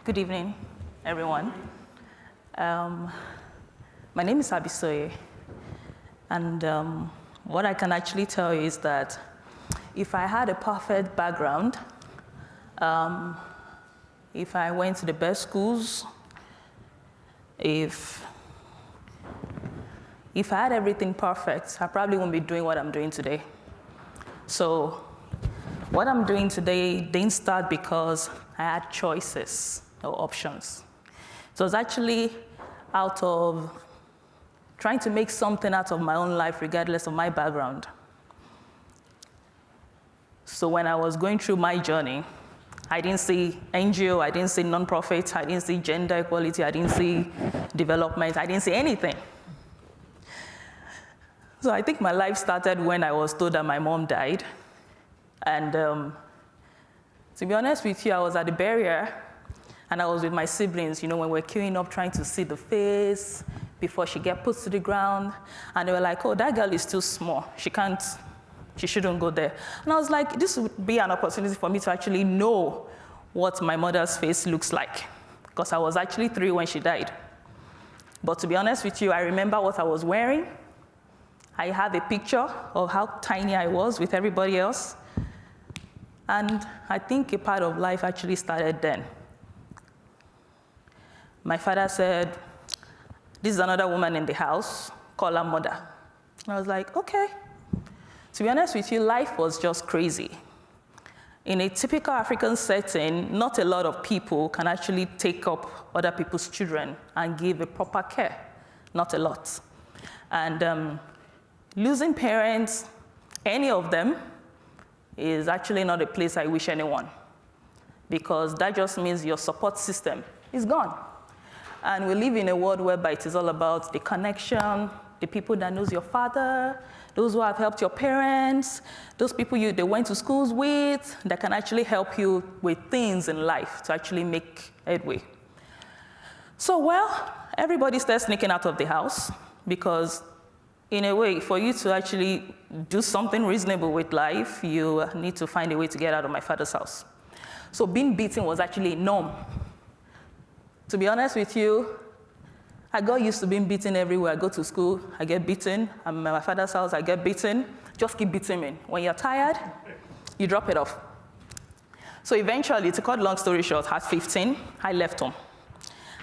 Good evening, everyone. My name is Abisoye, and what I can actually tell you is that if I had a perfect background, if I went to the best schools, if I had everything perfect, I probably wouldn't be doing what I'm doing today. So what I'm doing today didn't start because I had choices or options. So it was actually out of trying to make something out of my own life regardless of my background. So when I was going through my journey, I didn't see NGO, I didn't see nonprofit, I didn't see gender equality, I didn't see development, I didn't see anything. So I think my life started when I was told that my mom died. And to be honest with you, I was at the burial, and I was with my siblings, when we're queuing up trying to see the face before she gets put to the ground. And they were like, oh, that girl is too small. She shouldn't go there. And I was like, this would be an opportunity for me to actually know what my mother's face looks like, because I was actually 3 when she died. But to be honest with you, I remember what I was wearing. I have a picture of how tiny I was with everybody else. And I think a part of life actually started then. My father said, this is another woman in the house, call her mother. And I was like, okay. To be honest with you, life was just crazy. In a typical African setting, not a lot of people can actually take up other people's children and give a proper care. Not a lot. And losing parents, any of them, is actually not a place I wish anyone, because that just means your support system is gone. And we live in a world whereby it is all about the connection, the people that knows your father, those who have helped your parents, those people they went to schools with, that can actually help you with things in life to actually make headway. So, everybody starts sneaking out of the house, because in a way, for you to actually do something reasonable with life, you need to find a way to get out of my father's house. So being beaten was actually a norm. To be honest with you, I got used to being beaten everywhere. I go to school, I get beaten. I'm at my father's house, I get beaten. Just keep beating me. When you're tired, you drop it off. So eventually, to cut long story short, at 15, I left home.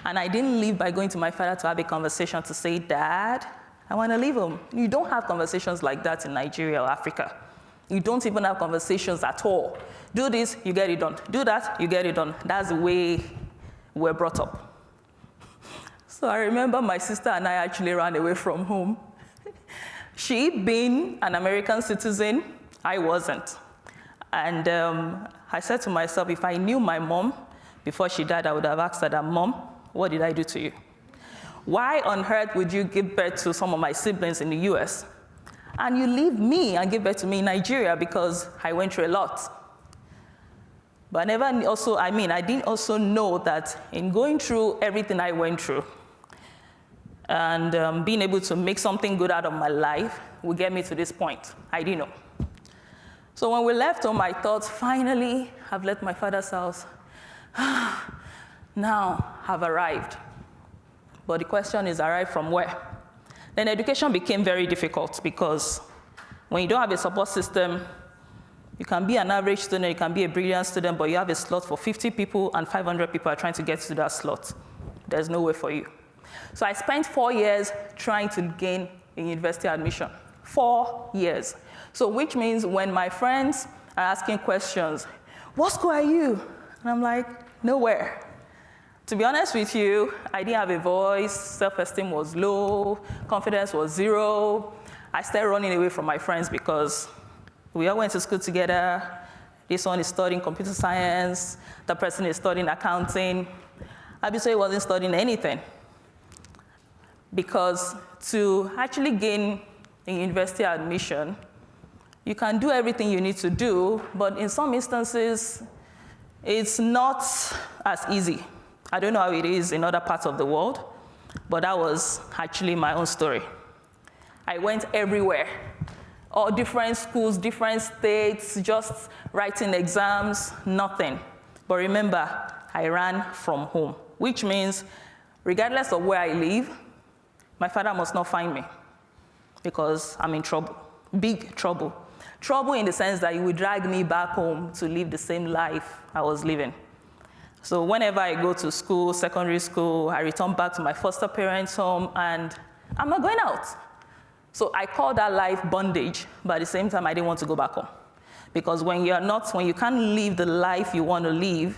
And I didn't leave by going to my father to have a conversation to say, Dad, I want to leave home. You don't have conversations like that in Nigeria or Africa. You don't even have conversations at all. Do this, you get it done. Do that, you get it done. That's the way we're brought up. So I remember my sister and I actually ran away from home. She being an American citizen, I wasn't. And I said to myself, if I knew my mom before she died, I would have asked her that, Mom, what did I do to you? Why on earth would you give birth to some of my siblings in the US? And you leave me and give birth to me in Nigeria, because I went through a lot. But I didn't also know that in going through everything I went through, and being able to make something good out of my life would get me to this point. I didn't know. So when we left home, I thought, finally, I've left my father's house. Now I've arrived. But the question is, arrive from where? Then education became very difficult, because when you don't have a support system, you can be an average student, you can be a brilliant student, but you have a slot for 50 people and 500 people are trying to get to that slot. There's no way for you. So I spent 4 years trying to gain a university admission. 4 years. So which means when my friends are asking questions, what school are you? And I'm like, nowhere. To be honest with you, I didn't have a voice, self-esteem was low, confidence was 0. I started running away from my friends because we all went to school together. This one is studying computer science, the person is studying accounting. Abisoye wasn't studying anything. Because to actually gain a university admission, you can do everything you need to do, but in some instances, it's not as easy. I don't know how it is in other parts of the world, but that was actually my own story. I went everywhere, all different schools, different states, just writing exams, nothing. But remember, I ran from home, which means regardless of where I live, my father must not find me because I'm in trouble, big trouble. Trouble in the sense that he would drag me back home to live the same life I was living. So whenever I go to school, secondary school, I return back to my foster parents' home and I'm not going out. So I call that life bondage, but at the same time, I didn't want to go back home. Because when you can't live the life you want to live,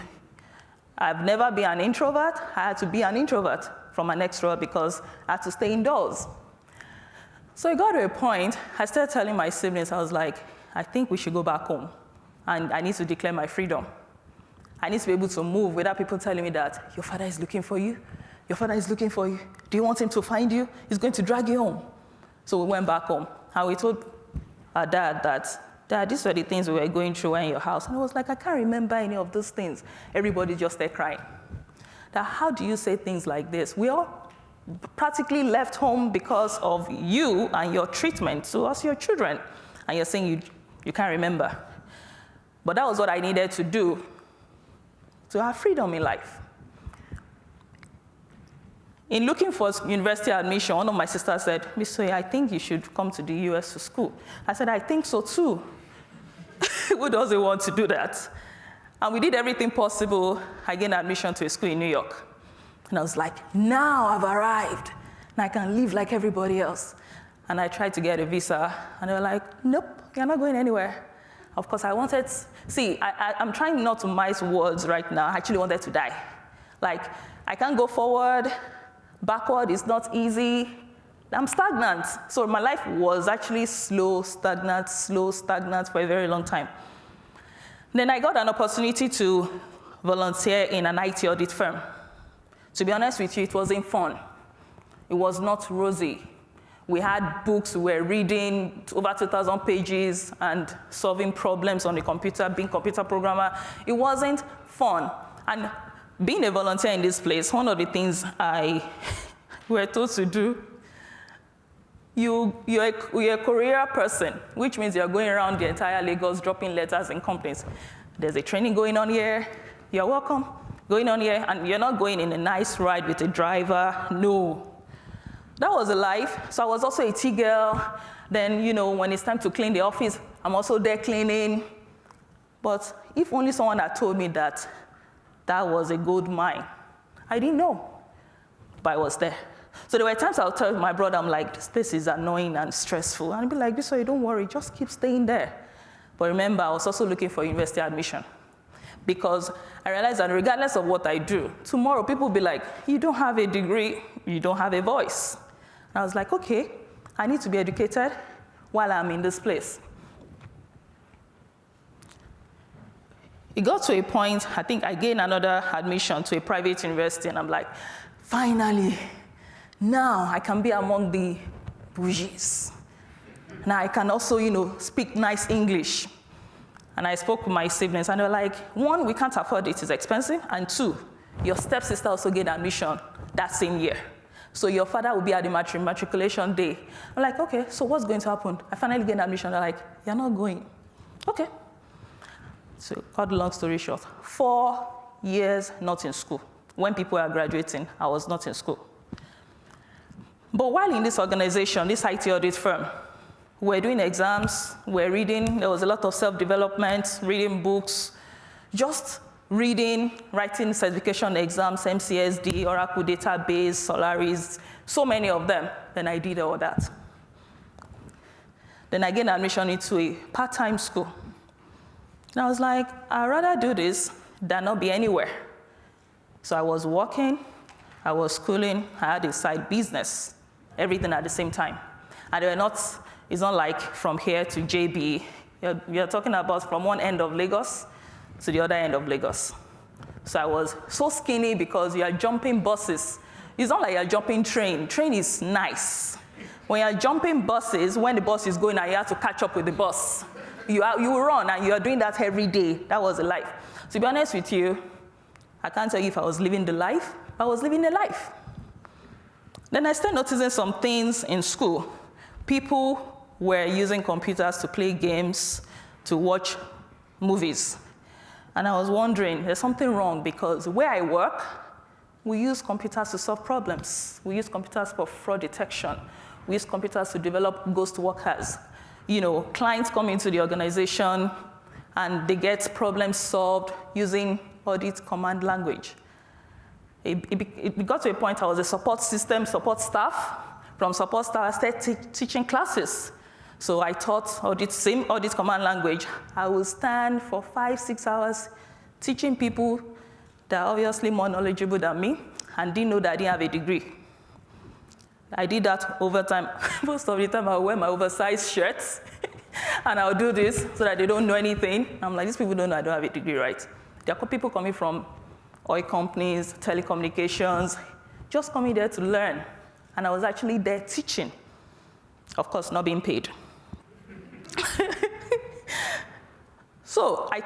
I've never been an introvert. I had to be an introvert from an extrovert because I had to stay indoors. So it got to a point, I started telling my siblings, I was like, I think we should go back home. And I need to declare my freedom. I need to be able to move without people telling me that your father is looking for you. Your father is looking for you. Do you want him to find you? He's going to drag you home. So we went back home. And we told our dad that, Dad, these were the things we were going through in your house. And I was like, I can't remember any of those things. Everybody just started crying. That how do you say things like this? We all practically left home because of you and your treatment to us, your children. And you're saying you can't remember. But that was what I needed to do to have freedom in life. In looking for university admission, one of my sisters said, Abisoye, I think you should come to the US to school. I said, I think so too. Who doesn't want to do that? And we did everything possible. I gained admission to a school in New York. And I was like, now I've arrived. And I can live like everybody else. And I tried to get a visa. And they were like, nope, you're not going anywhere. Of course, I wanted, I'm trying not to mince words right now. I actually wanted to die. Like, I can't go forward. Backward is not easy. I'm stagnant. So my life was actually slow, stagnant for a very long time. Then I got an opportunity to volunteer in an IT audit firm. To be honest with you, it wasn't fun. It was not rosy. We had books, we were reading over 2,000 pages and solving problems on the computer, being a computer programmer. It wasn't fun. And being a volunteer in this place, one of the things I were told to do, you're a courier person, which means you're going around the entire Lagos dropping letters in companies. There's a training going on here, you're welcome, going on here, and you're not going in a nice ride with a driver, no. That was a life. So I was also a tea girl. Then, when it's time to clean the office, I'm also there cleaning. But if only someone had told me that that was a gold mine, I didn't know, but I was there. So there were times I would tell my brother, I'm like, this place is annoying and stressful. And he'd be like, Abisoye, don't worry, just keep staying there. But remember, I was also looking for university admission because I realized that regardless of what I do, tomorrow people will be like, you don't have a degree, you don't have a voice. And I was like, okay, I need to be educated while I'm in this place. It got to a point, I think I gained another admission to a private university, and I'm like, finally, now I can be among the bougies. Now I can also, speak nice English. And I spoke with my siblings, and they were like, one, we can't afford it, it's expensive, and two, your stepsister also gained admission that same year. So your father will be at the matriculation day. I'm like, okay, so what's going to happen? I finally gained admission, they're like, you're not going. Okay. So cut the long story short, 4 years not in school. When people were graduating, I was not in school. But while in this organization, this IT audit firm, we're doing exams, we're reading, there was a lot of self-development, reading books, just reading, writing certification exams, MCSD, Oracle Database, Solaris, so many of them. Then I did all that. Then I gained admission into a part-time school. And I was like, I'd rather do this than not be anywhere. So I was working, I was schooling, I had a side business, everything at the same time. And it's not like from here to JB. You're talking about from one end of Lagos to the other end of Lagos. So I was so skinny because you are jumping buses. It's not like you're jumping train. Train is nice. When you're jumping buses, when the bus is going and you have to catch up with the bus, you run, and you are doing that every day. That was the life. To be honest with you, I can't tell you if I was living the life, but I was living the life. Then I started noticing some things in school. People were using computers to play games, to watch movies. And I was wondering, there's something wrong because where I work, we use computers to solve problems. We use computers for fraud detection. We use computers to develop ghost workers. Clients come into the organization and they get problems solved using audit command language. It got to a point I was a support staff. From support staff, I started teaching classes. So I taught same audit command language. I would stand for 5-6 hours teaching people that are obviously more knowledgeable than me and didn't know that I didn't have a degree. I did that over time. Most of the time, I wear my oversized shirts, and I'll do this so that they don't know anything. I'm like, these people don't know I don't have a degree, right? There are people coming from oil companies, telecommunications, just coming there to learn. And I was actually there teaching. Of course, not being paid. So I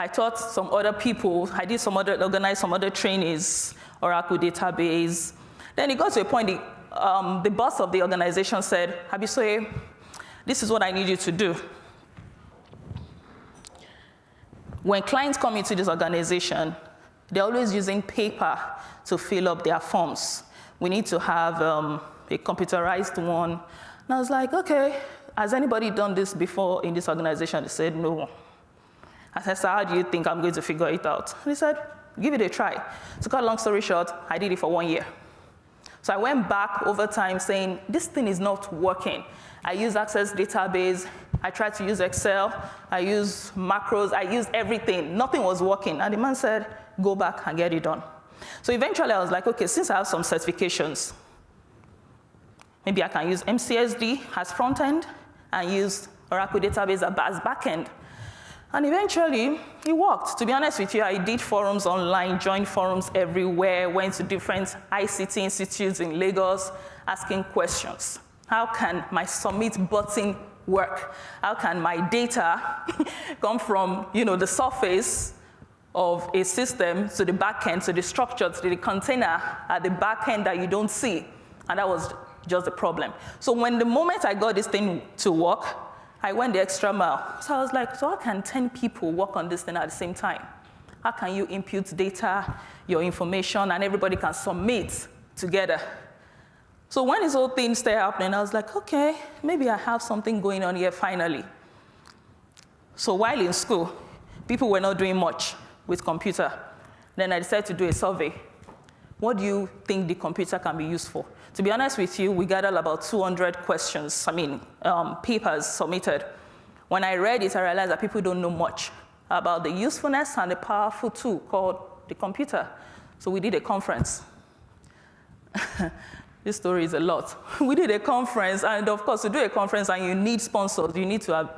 taught some other people. I did organize some other trainings, Oracle database. Then it got to a point, the boss of the organization said, Abisoye, this is what I need you to do. When clients come into this organization, they're always using paper to fill up their forms. We need to have a computerized one. And I was like, okay, has anybody done this before in this organization? They said, no. I said, so how do you think I'm going to figure it out? And he said, give it a try. To cut a long story short, I did it for 1 year. So I went back over time saying, this thing is not working. I use Access database. I tried to use Excel. I use macros. I used everything. Nothing was working. And the man said, go back and get it done. So eventually I was like, okay, since I have some certifications, maybe I can use MCSD as front end and use Oracle database as back end. And eventually, it worked. To be honest with you, I did forums online, joined forums everywhere, went to different ICT institutes in Lagos, asking questions. How can my submit button work? How can my data come from the surface of a system to the back end, to the structure, to the container at the back end that you don't see? And that was just the problem. So when the moment I got this thing to work, I went the extra mile. So I was like, so how can 10 people work on this thing at the same time? How can you input data, your information, and everybody can submit together? So when this whole thing started happening, I was like, okay, maybe I have something going on here finally. So while in school, people were not doing much with computer. Then I decided to do a survey. What do you think the computer can be used for? To be honest with you, we gathered about 200 questions, papers submitted. When I read it, I realized that people don't know much about the usefulness and the powerful tool called the computer. So we did a conference. This story is a lot. We did a conference, and of course, to do a conference, and you need sponsors. You need to have,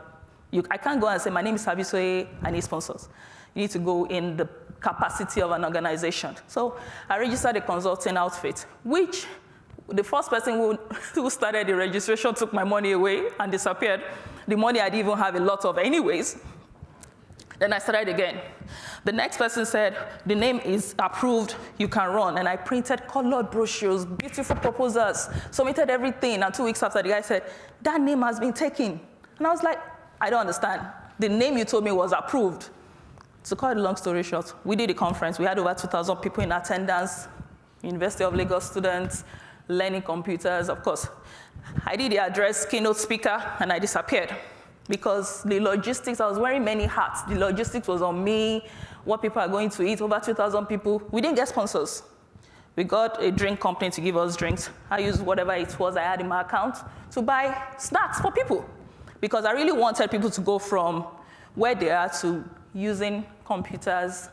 I can't go and say, my name is Abisoye, I need sponsors. You need to go in the capacity of an organization. So I registered a consulting outfit, which the first person who started the registration took my money away and disappeared. The money I didn't even have a lot of anyways. Then I started again. The next person said, the name is approved, you can run. And I printed colored brochures, beautiful proposals, submitted everything. And 2 weeks after, the guy said, that name has been taken. And I was like, I don't understand. The name you told me was approved. To cut a long story short, we did a conference. We had over 2,000 people in attendance, University of Lagos students, learning computers, of course. I did the address, keynote speaker, and I disappeared. Because the logistics, I was wearing many hats. The logistics was on me, what people are going to eat, over 2,000 people. We didn't get sponsors. We got a drink company to give us drinks. I used whatever it was I had in my account to buy snacks for people. Because I really wanted people to go from where they are to using computers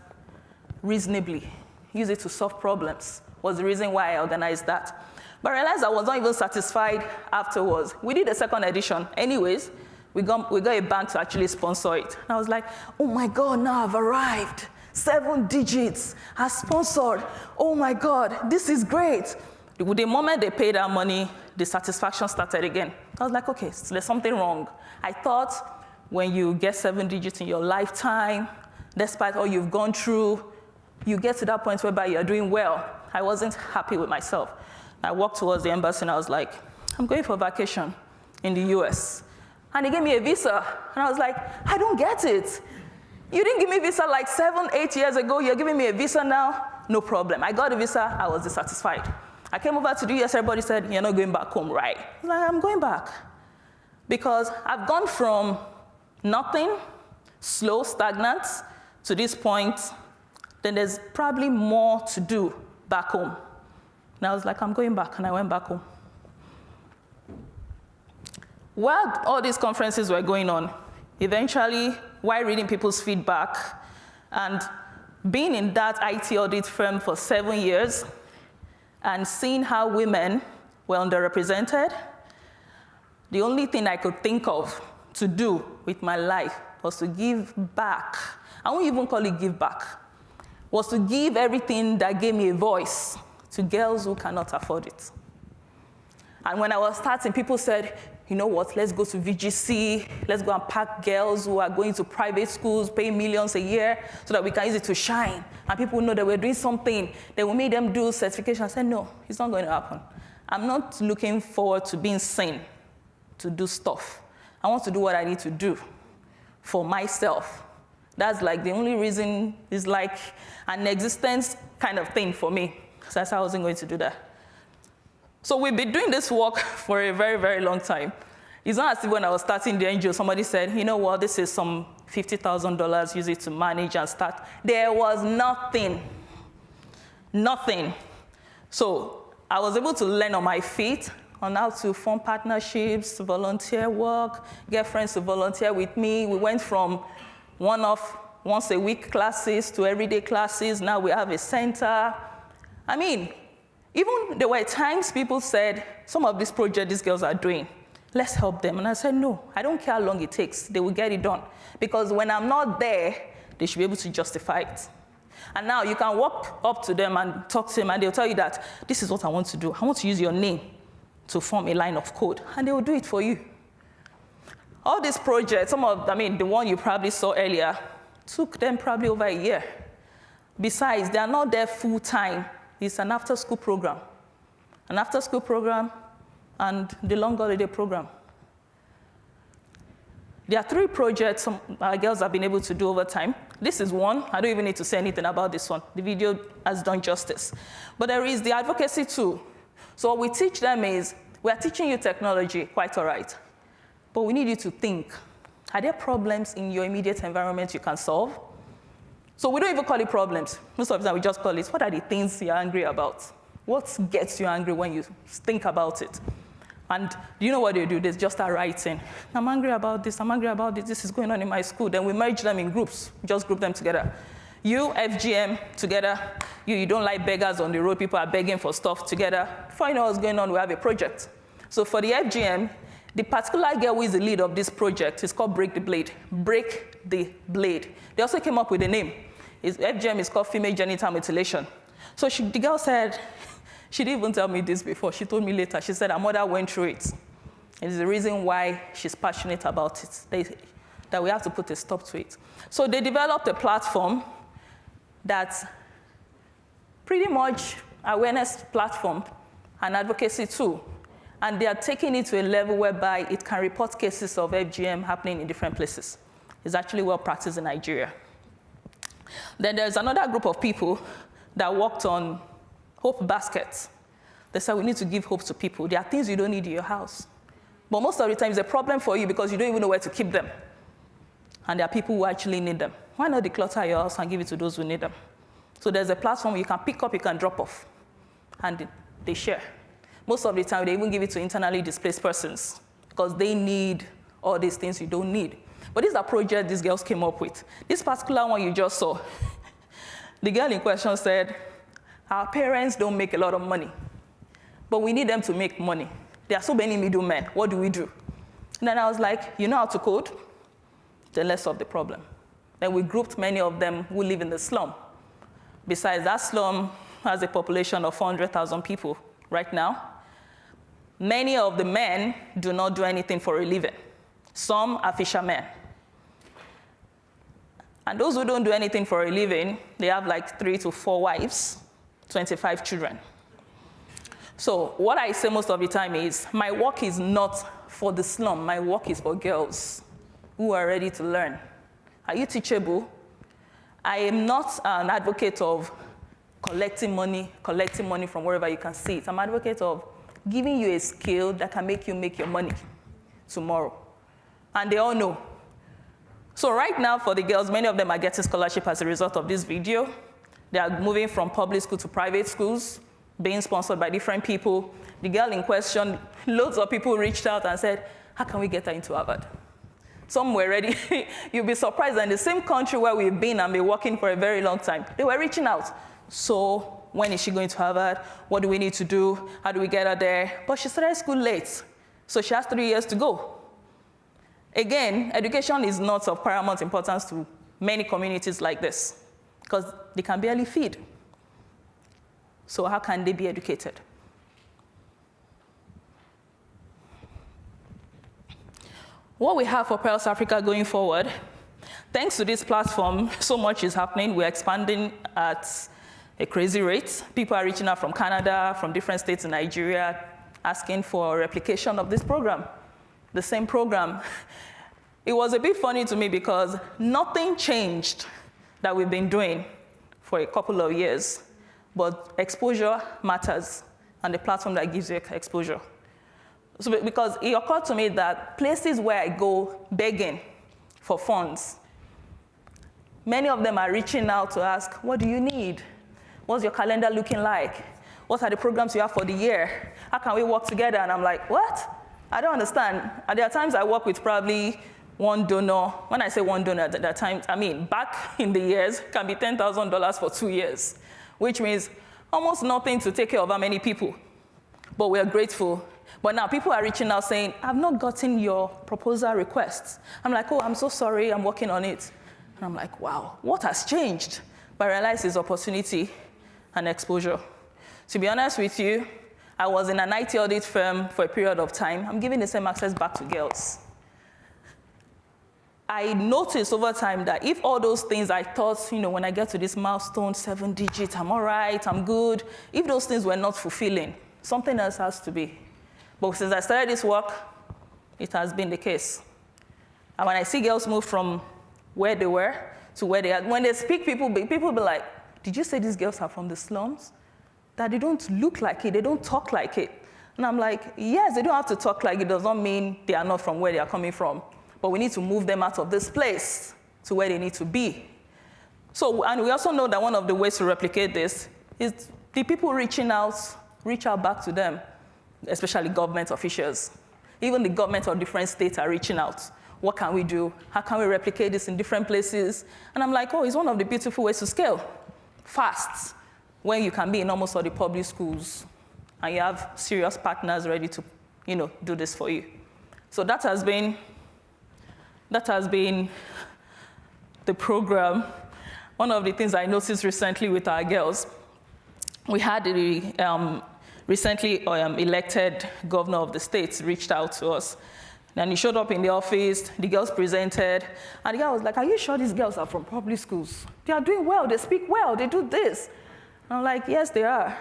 reasonably. Use it to solve problems was the reason why I organized that. But I realized I was not even satisfied afterwards. We did a second edition. Anyways, we got a bank to actually sponsor it. And I was like, oh my God, now I've arrived. 7 digits are sponsored. Oh my God, this is great. The moment they paid our money, the satisfaction started again. I was like, okay, so there's something wrong. I thought when you get 7 digits in your lifetime, despite all you've gone through, you get to that point whereby you're doing well. I wasn't happy with myself. I walked towards the embassy and I was like, I'm going for vacation in the US. And they gave me a visa. And I was like, I don't get it. You didn't give me a visa like 7, 8 years ago. You're giving me a visa now? No problem. I got a visa. I was dissatisfied. I came over to the US. Everybody said, you're not going back home, right? I'm like, I'm going back. Because I've gone from nothing, slow, stagnant, to this point. Then there's probably more to do back home. And I was like, I'm going back. And I went back home. While all these conferences were going on, eventually, while reading people's feedback and being in that IT audit firm for 7 years and seeing how women were underrepresented, the only thing I could think of to do with my life was to give back. I won't even call it give back. Was to give everything that gave me a voice to girls who cannot afford it. And when I was starting, people said, you know what, let's go to VGC, let's go and pack girls who are going to private schools, pay millions a year, so that we can use it to shine. And people know that we're doing something. Then we made them do certification. I said, no, it's not going to happen. I'm not looking forward to being seen to do stuff. I want to do what I need to do for myself. That's like the only reason, is like an existence kind of thing for me. So that's how I wasn't going to do that. So we've been doing this work for a very, very long time. It's not as if when I was starting the NGO, somebody said, you know what, this is some $50,000, use it to manage and start. There was nothing. Nothing. So I was able to learn on my feet on how to form partnerships, volunteer work, get friends to volunteer with me. We went from one-off, once-a-week classes to everyday classes. Now we have a center. I mean, even there were times people said, some of these projects these girls are doing, let's help them. And I said, no, I don't care how long it takes. They will get it done. Because when I'm not there, they should be able to justify it. And now you can walk up to them and talk to them, and they'll tell you that this is what I want to do. I want to use your name to form a line of code. And they will do it for you. All these projects, the one you probably saw earlier, took them probably over a year. Besides, they are not there full time. It's an after-school program. An after-school program and the long holiday program. There are 3 projects some girls have been able to do over time. This is one. I don't even need to say anything about this one. The video has done justice. But there is the advocacy too. So what we teach them is, we are teaching you technology, quite all right. But we need you to think. Are there problems in your immediate environment you can solve? So we don't even call it problems. Most of the time we just call it, what are the things you're angry about? What gets you angry when you think about it? And do you know what they do? They just start writing. I'm angry about this, this is going on in my school. Then we merge them in groups, just group them together. You, FGM, together. You don't like beggars on the road, people are begging for stuff together. Before you know what's going on, we have a project. So for the FGM, the particular girl who is the lead of this project is called Break the Blade. Break the Blade. They also came up with a name. FGM is called female genital mutilation. So the girl said, she didn't even tell me this before. She told me later. She said her mother went through it. And it's the reason why she's passionate about it, that we have to put a stop to it. So they developed a platform that's pretty much awareness platform and advocacy tool. And they are taking it to a level whereby it can report cases of FGM happening in different places. It's actually well practiced in Nigeria. Then there's another group of people that worked on hope baskets. They said, we need to give hope to people. There are things you don't need in your house. But most of the time, it's a problem for you because you don't even know where to keep them. And there are people who actually need them. Why not declutter your house and give it to those who need them? So there's a platform you can pick up, you can drop off. And they share. Most of the time, they even give it to internally displaced persons because they need all these things you don't need. But this is a project these girls came up with. This particular one you just saw, the girl in question said, our parents don't make a lot of money, but we need them to make money. There are so many middlemen. What do we do? And then I was like, you know how to code? Then let's solve the problem. Then we grouped many of them who live in the slum. Besides, that slum has a population of 400,000 people right now. Many of the men do not do anything for a living. Some are fishermen. And those who don't do anything for a living, they have like 3 to 4 wives, 25 children. So what I say most of the time is, my work is not for the slum. My work is for girls who are ready to learn. Are you teachable? I am not an advocate of collecting money from wherever you can see it. I'm an advocate of giving you a skill that can make you make your money tomorrow. And they all know. So right now for the girls, many of them are getting scholarship as a result of this video. They are moving from public school to private schools, being sponsored by different people. The girl in question, loads of people reached out and said, how can we get her into Harvard? Some were ready. You'll be surprised that in the same country where we've been and been working for a very long time, they were reaching out. So when is she going to Harvard? What do we need to do? How do we get her there? But she started school late, so she has 3 years to go. Again, education is not of paramount importance to many communities like this because they can barely feed. So how can they be educated? What we have for Pearls Africa going forward, thanks to this platform, so much is happening. We're expanding at a crazy rate. People are reaching out from Canada, from different states in Nigeria, asking for a replication of this program, the same program. It was a bit funny to me because nothing changed that we've been doing for a couple of years, but exposure matters, and the platform that gives you exposure. So because it occurred to me that places where I go begging for funds, many of them are reaching out to ask, what do you need? What's your calendar looking like? What are the programs you have for the year? How can we work together? And I'm like, what? I don't understand. And there are times I work with probably one donor. When I say one donor, at that time, I mean, back in the years, can be $10,000 for 2 years, which means almost nothing to take care of how many people. But we're grateful. But now people are reaching out saying, I've not gotten your proposal requests. I'm like, oh, I'm so sorry, I'm working on it. And I'm like, wow, what has changed? But I realize it's opportunity and exposure. To be honest with you, I was in an IT audit firm for a period of time. I'm giving the same access back to girls. I noticed over time that if all those things I thought, when I get to this milestone, 7 digits, I'm all right, I'm good, if those things were not fulfilling, something else has to be. But since I started this work, it has been the case. And when I see girls move from where they were to where they are, when they speak, people be like, did you say these girls are from the slums? That they don't look like it, they don't talk like it. And I'm like, yes, they don't have to talk like it, does not mean they are not from where they are coming from. But we need to move them out of this place to where they need to be. So, and we also know that one of the ways to replicate this is the people reach out back to them, especially government officials. Even the government of different states are reaching out. What can we do? How can we replicate this in different places? And I'm like, oh, it's one of the beautiful ways to scale. Fast, when you can be in almost all the public schools, and you have serious partners ready to, do this for you. So that has been the program. One of the things I noticed recently with our girls, we had the recently elected governor of the state reached out to us. And he showed up in the office, the girls presented, and the guy was like, are you sure these girls are from public schools? They are doing well, they speak well, they do this. And I'm like, yes, they are.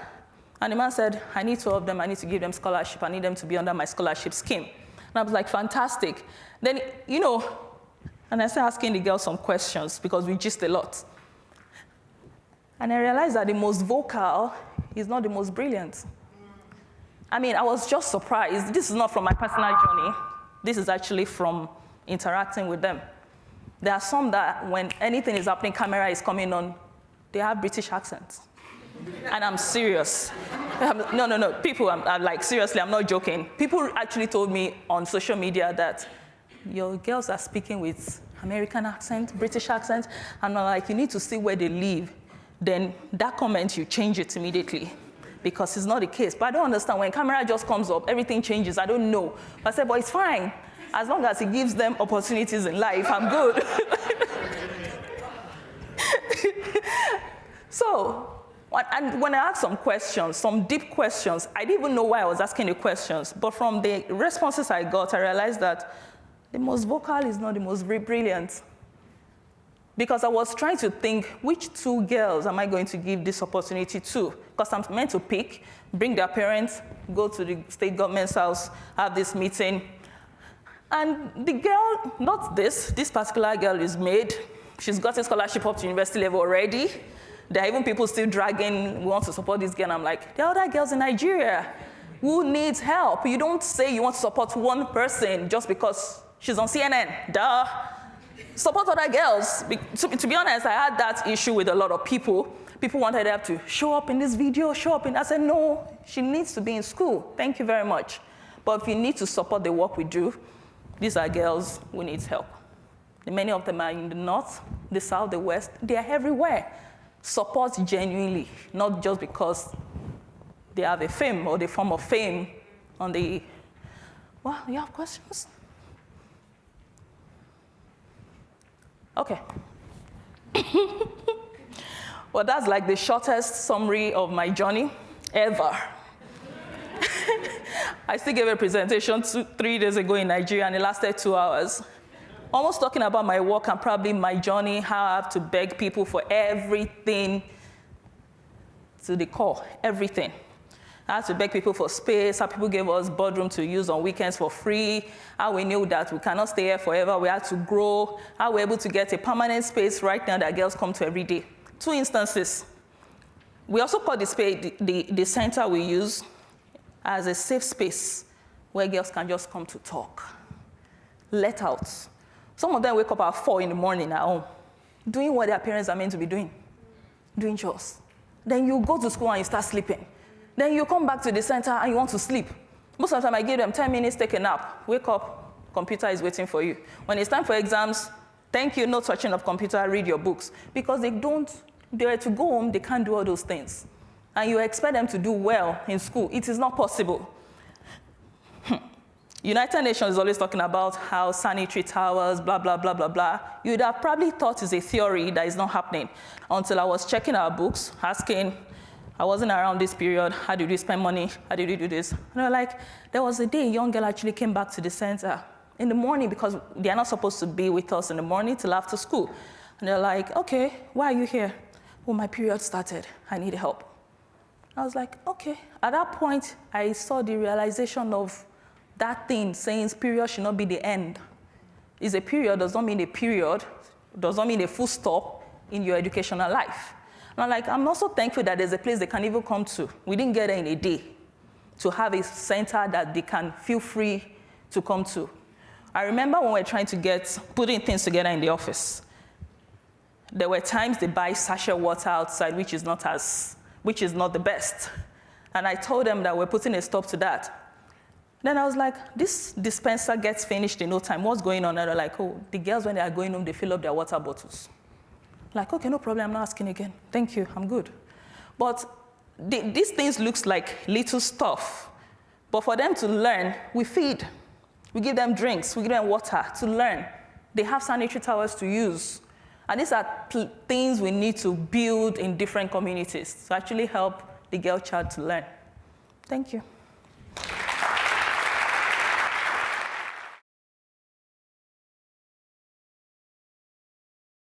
And the man said, I need 2 of them, I need to give them scholarship, I need them to be under my scholarship scheme. And I was like, fantastic. Then, and I started asking the girls some questions because we gist a lot. And I realized that the most vocal is not the most brilliant. I mean, I was just surprised. This is not from my personal journey. This is actually from interacting with them. There are some that when anything is happening, camera is coming on, they have British accents. And I'm serious. No. People, I'm like, seriously, I'm not joking. People actually told me on social media that your girls are speaking with American accent, British accent, and I'm like, you need to see where they live. Then that comment, you change it immediately. Because it's not the case. But I don't understand. When camera just comes up, everything changes. I don't know. But I said, but it's fine. As long as it gives them opportunities in life, I'm good. So, and when I asked some questions, some deep questions, I didn't even know why I was asking the questions. But from the responses I got, I realized that the most vocal is not the most brilliant. Because I was trying to think, which 2 girls am I going to give this opportunity to? Because I'm meant to pick, bring their parents, go to the state government's house, have this meeting. And the girl, not this particular girl is made She's got a scholarship up to university level already. There are even people still dragging, we want to support this girl. And I'm like, there are other girls in Nigeria who needs help. You don't say you want to support one person just because she's on CNN. Duh. Support other girls. To be honest, I had that issue with a lot of people. People wanted her to show up in this video, show up in. I said, no, she needs to be in school. Thank you very much. But if you need to support the work we do, these are girls who need help. Many of them are in the north, the south, the west. They are everywhere. Support genuinely, not just because they have a fame or the form of fame on the... Well, you have questions? Okay. Well, that's like the shortest summary of my journey ever. I still gave a presentation 3 days ago in Nigeria, and it lasted 2 hours. Almost talking about my work and probably my journey, how I have to beg people for everything to the core, everything. I had to beg people for space, how people gave us boardroom to use on weekends for free, how we knew that we cannot stay here forever, we had to grow, how we're able to get a permanent space right now that girls come to every day. 2 instances. We also call the center we use as a safe space where girls can just come to talk, let out. Some of them wake up at 4 in the morning at home, doing what their parents are meant to be doing chores. Then you go to school and you start sleeping. Then you come back to the center and you want to sleep. Most of the time I give them 10 minutes, take a nap, wake up, computer is waiting for you. When it's time for exams, thank you, no touching of computer, read your books. Because they were to go home, they can't do all those things. And you expect them to do well in school. It is not possible. United Nations is always talking about how sanitary towers, blah, blah, blah, blah, blah. You'd have probably thought it's a theory that is not happening until I was checking our books, asking, I wasn't around this period, how did you spend money, how did you do this? And they were like, there was a day a young girl actually came back to the center in the morning because they are not supposed to be with us in the morning till after school. And they're like, okay, why are you here? Well, my period started, I need help. I was like, okay. At that point, I saw the realization of that thing saying period should not be the end. Is a period does not mean a period, does not mean a full stop in your educational life. And I'm also thankful that there's a place they can even come to. We didn't get there in a day to have a center that they can feel free to come to. I remember when we were trying to putting things together in the office, there were times they buy sachet water outside, which is not the best. And I told them that we're putting a stop to that. Then I was like, this dispenser gets finished in no time. What's going on? And they're like, oh, the girls, when they are going home, they fill up their water bottles. Like, okay, no problem, I'm not asking again. Thank you, I'm good. But these things looks like little stuff. But for them to learn, we feed. We give them drinks, we give them water to learn. They have sanitary towels to use. And these are things we need to build in different communities to actually help the girl child to learn. Thank you.